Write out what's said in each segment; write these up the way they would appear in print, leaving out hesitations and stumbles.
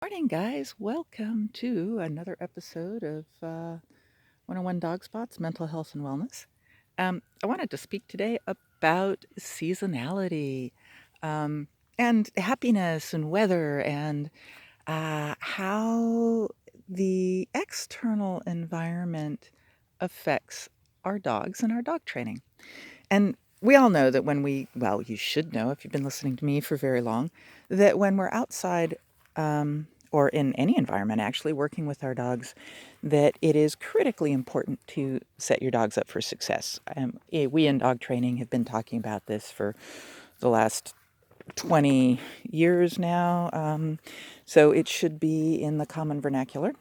Morning, guys. Welcome to another episode of 101 Dog Spots Mental Health and Wellness. I wanted to speak today about seasonality um, and happiness and weather and how the external environment affects our dogs and our dog training. And we all know that well, you should know if you've been listening to me for very long, that when we're outside or in any environment actually working with our dogs, that it is critically important to set your dogs up for success. We in dog training have been talking about this for the last 20 years now, so it should be in the common vernacular.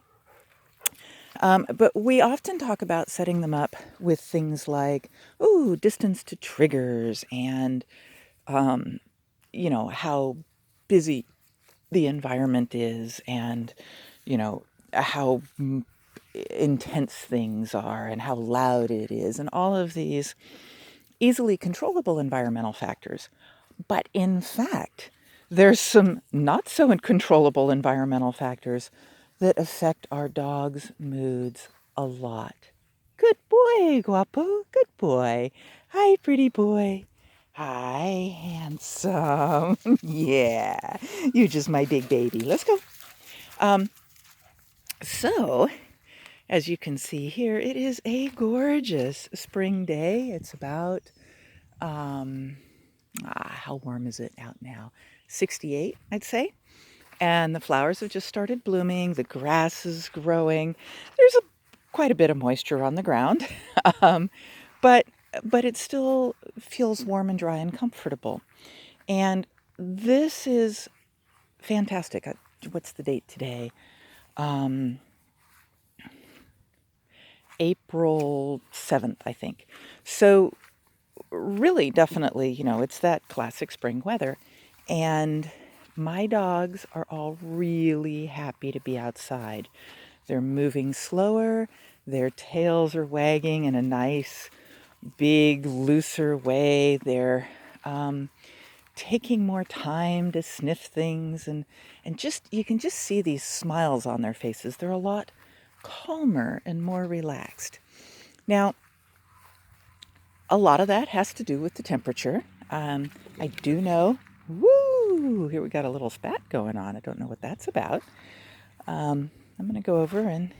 But we often talk about setting them up with things like, ooh, distance to triggers and, um, how busy the environment is and, how intense things are and how loud it is and all of these easily controllable environmental factors. But in fact, there's some not so controllable environmental factors that affect our dogs' moods a lot. Good boy, Guapo. Good boy. Hi, pretty boy. Hi, handsome. Yeah, you're just my big baby. Let's go. Um, so, as you can see here, it is a gorgeous spring day. It's about how warm is it out now? 68, I'd say. And the flowers have just started blooming. The grass is growing. There's quite a bit of moisture on the ground, um, but it still feels warm and dry and comfortable. And this is fantastic. What's the date today? Um, April 7th, I think. So really, definitely, it's that classic spring weather. And my dogs are all really happy to be outside. They're moving slower, their tails are wagging in a nice, big, looser way. They're taking more time to sniff things and just you can just see these smiles on their faces. They're a lot calmer and more relaxed. Now, a lot of that has to do with the temperature. I do know, woo, here we got a little spat going on. I don't know what that's about. I'm going to go over and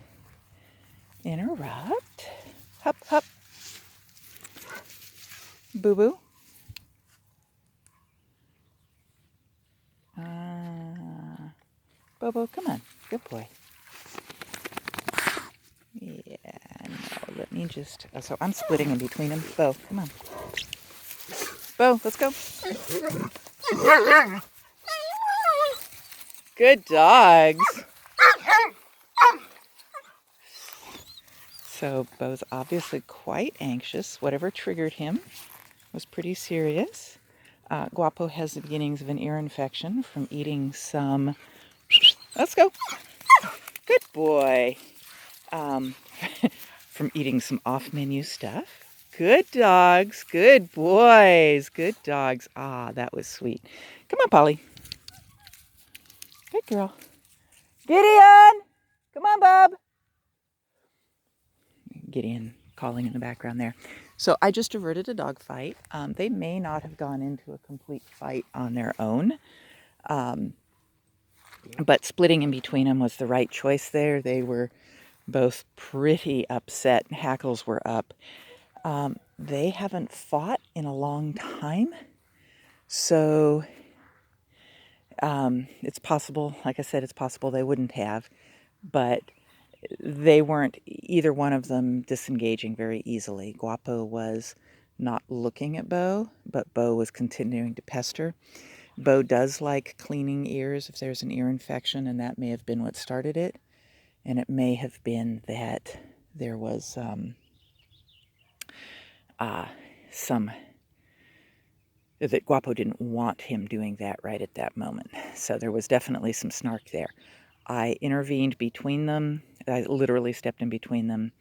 interrupt. Hup, hup, boo boo. Bobo, come on. Good boy. Yeah, no, let me just. So I'm splitting in between them. Bo, come on. Bo, let's go. Good dogs. So Bo's obviously quite anxious. Whatever triggered him was pretty serious. Guapo has the beginnings of an ear infection from eating some. Let's go. Good boy. Um, from eating some off-menu stuff. Good dogs. Good boys. Good dogs. Ah, that was sweet. Come on, Polly. Good girl. Gideon! Come on, Bob. Gideon calling in the background there. So I just averted a dog fight. They may not have gone into a complete fight on their own, but splitting in between them was the right choice there. They were both pretty upset. Hackles were up. They haven't fought in a long time, so it's possible, like I said, it's possible they wouldn't have, but they weren't, either one of them, disengaging very easily. Guapo was not looking at Bo, but Bo was continuing to pester. Bo does like cleaning ears if there's an ear infection, and that may have been what started it. And it may have been that there was some that Guapo didn't want him doing that right at that moment. So there was definitely some snark there. I intervened between them. I literally stepped in between them,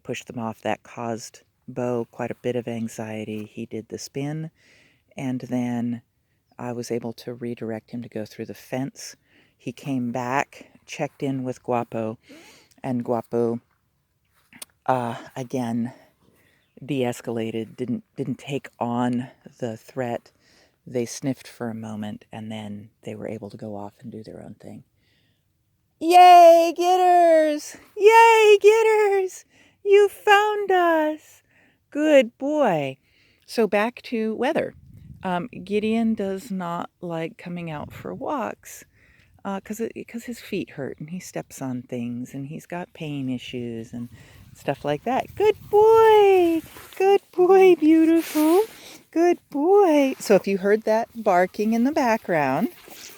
pushed them off. That caused Bo quite a bit of anxiety. He did the spin, and then I was able to redirect him to go through the fence. He came back, checked in with Guapo, and Guapo, again, de-escalated, didn't take on the threat. They sniffed for a moment, and then they were able to go off and do their own thing. Yay, Gitters! Yay, Gitters! You found us! Good boy. So back to weather. Gideon does not like coming out for walks because his feet hurt and he steps on things and he's got pain issues and stuff like that. Good boy! Good boy, beautiful. Good boy. So if you heard that barking in the background,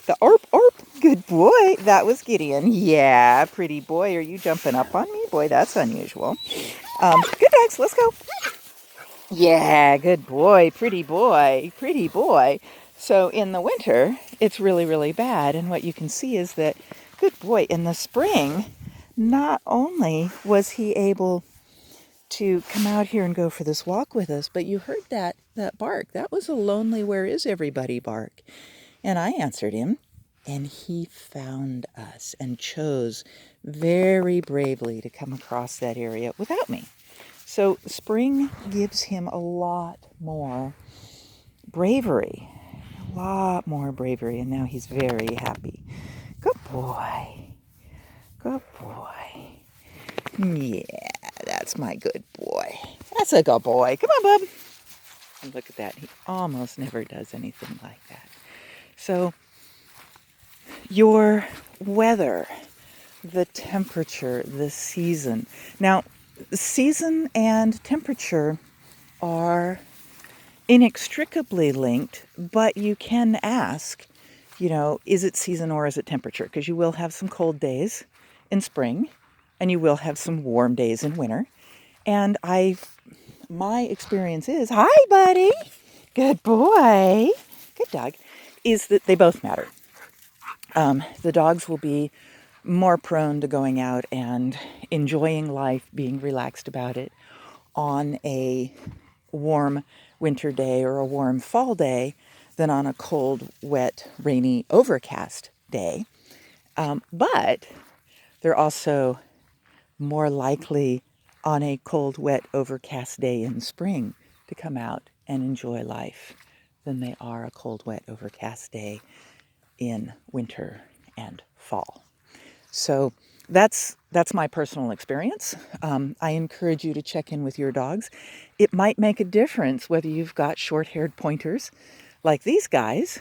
the orp, orp, good boy, that was Gideon. Yeah, pretty boy. Are you jumping up on me? Boy, that's unusual. Good dogs, let's go. Yeah, good boy, pretty boy, pretty boy. So in the winter, it's really, really bad. And what you can see is that, good boy, in the spring, not only was he able to come out here and go for this walk with us, but you heard that bark. That was a lonely where is everybody bark. And I answered him, and he found us and chose very bravely to come across that area without me. So spring gives him a lot more bravery, and now he's very happy. Good boy. Good boy. Yeah, that's my good boy. That's a good boy. Come on, bub. And look at that. He almost never does anything like that. So your weather, the temperature, the season. Now, season and temperature are inextricably linked, but you can ask, is it season or is it temperature? Because you will have some cold days in spring and you will have some warm days in winter. And my experience is, hi, buddy, good boy, good dog, is that they both matter. The dogs will be more prone to going out and enjoying life, being relaxed about it on a warm winter day or a warm fall day than on a cold, wet, rainy, overcast day. But they're also more likely on a cold, wet, overcast day in spring to come out and enjoy life than they are a cold, wet, overcast day in winter and fall. So that's my personal experience. I encourage you to check in with your dogs. It might make a difference whether you've got short-haired pointers like these guys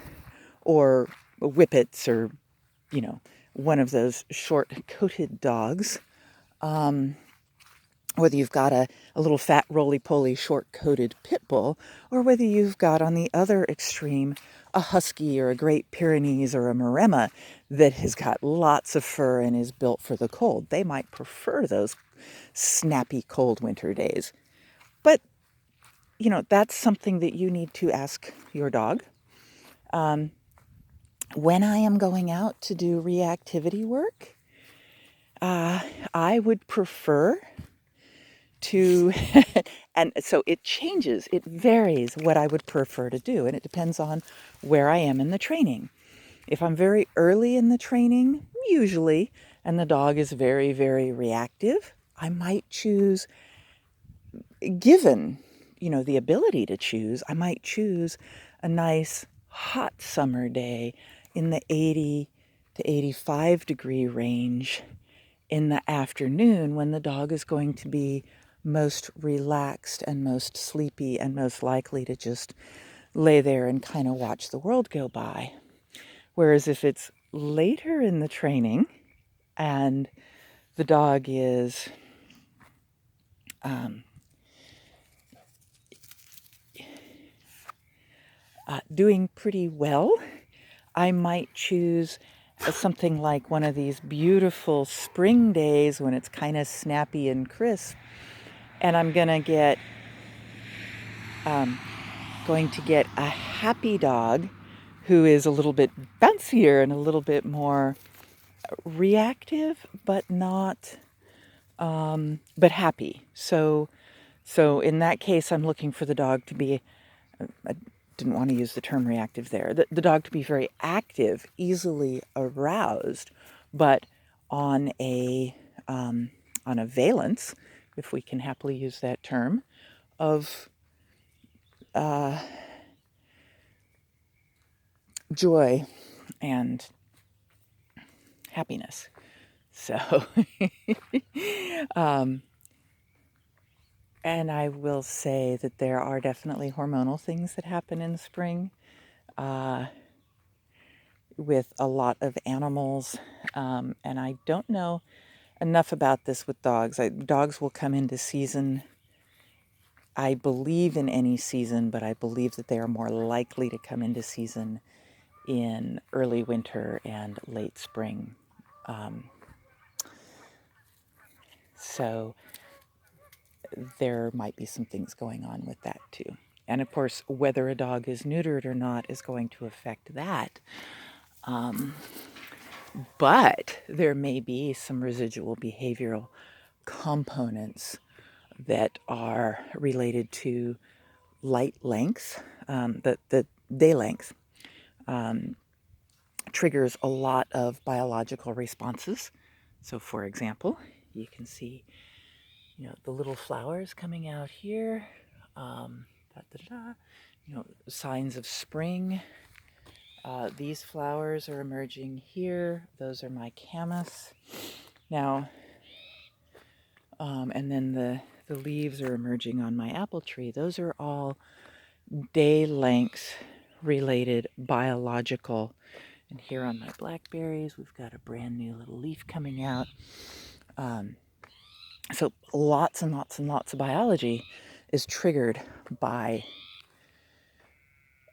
or whippets or, one of those short-coated dogs. Whether you've got a little fat, roly-poly, short-coated pit bull, or whether you've got on the other extreme a husky or a Great Pyrenees or a Maremma that has got lots of fur and is built for the cold. They might prefer those snappy, cold winter days. But, that's something that you need to ask your dog. When I am going out to do reactivity work, I would prefer to, and so it changes, it varies what I would prefer to do, and it depends on where I am in the training. If I'm very early in the training, usually, and the dog is very, very reactive, I might choose, given, the ability to choose, I might choose a nice hot summer day in the 80 to 85 degree range in the afternoon when the dog is going to be most relaxed and most sleepy and most likely to just lay there and kind of watch the world go by. Whereas if it's later in the training and the dog is doing pretty well, I might choose something like one of these beautiful spring days when it's kind of snappy and crisp, and I'm going to get a happy dog who is a little bit bouncier and a little bit more reactive, but not, but happy. So in that case, I'm looking for the dog to be didn't want to use the term reactive there. The dog to be very active, easily aroused, but on a valence, if we can happily use that term, of joy and happiness. So, and I will say that there are definitely hormonal things that happen in spring with a lot of animals. And I don't know enough about this with dogs. Dogs will come into season, I believe, in any season, but I believe that they are more likely to come into season in early winter and late spring. So there might be some things going on with that too. And of course, whether a dog is neutered or not is going to affect that. But there may be some residual behavioral components that are related to light length, the day length, triggers a lot of biological responses. So, for example, you can see, the little flowers coming out here, signs of spring. These flowers are emerging here. Those are my camas. Now, and then the leaves are emerging on my apple tree. Those are all day length related biological. And here on my blackberries, we've got a brand new little leaf coming out. So lots and lots and lots of biology is triggered by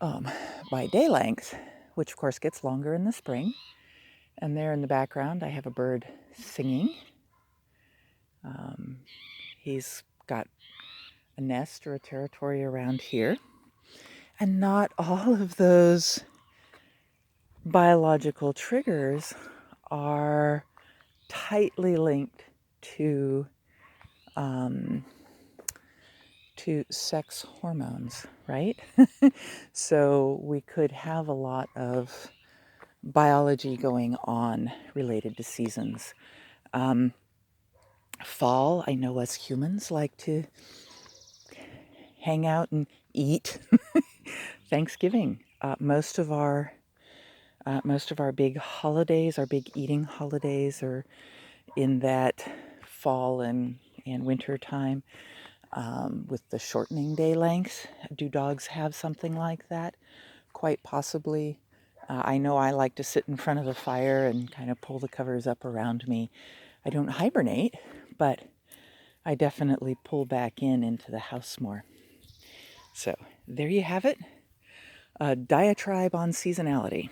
day length, which of course gets longer in the spring. And there in the background, I have a bird singing. He's got a nest or a territory around here. And not all of those biological triggers are tightly linked to sex hormones, right? So we could have a lot of biology going on related to seasons. Fall, I know us humans like to hang out and eat. Thanksgiving, most of our big holidays, our big eating holidays, are in that fall and winter time. With the shortening day length, do dogs have something like that? Quite possibly. I know I like to sit in front of the fire and kind of pull the covers up around me. I don't hibernate, but I definitely pull back into the house more. So there you have it, a diatribe on seasonality.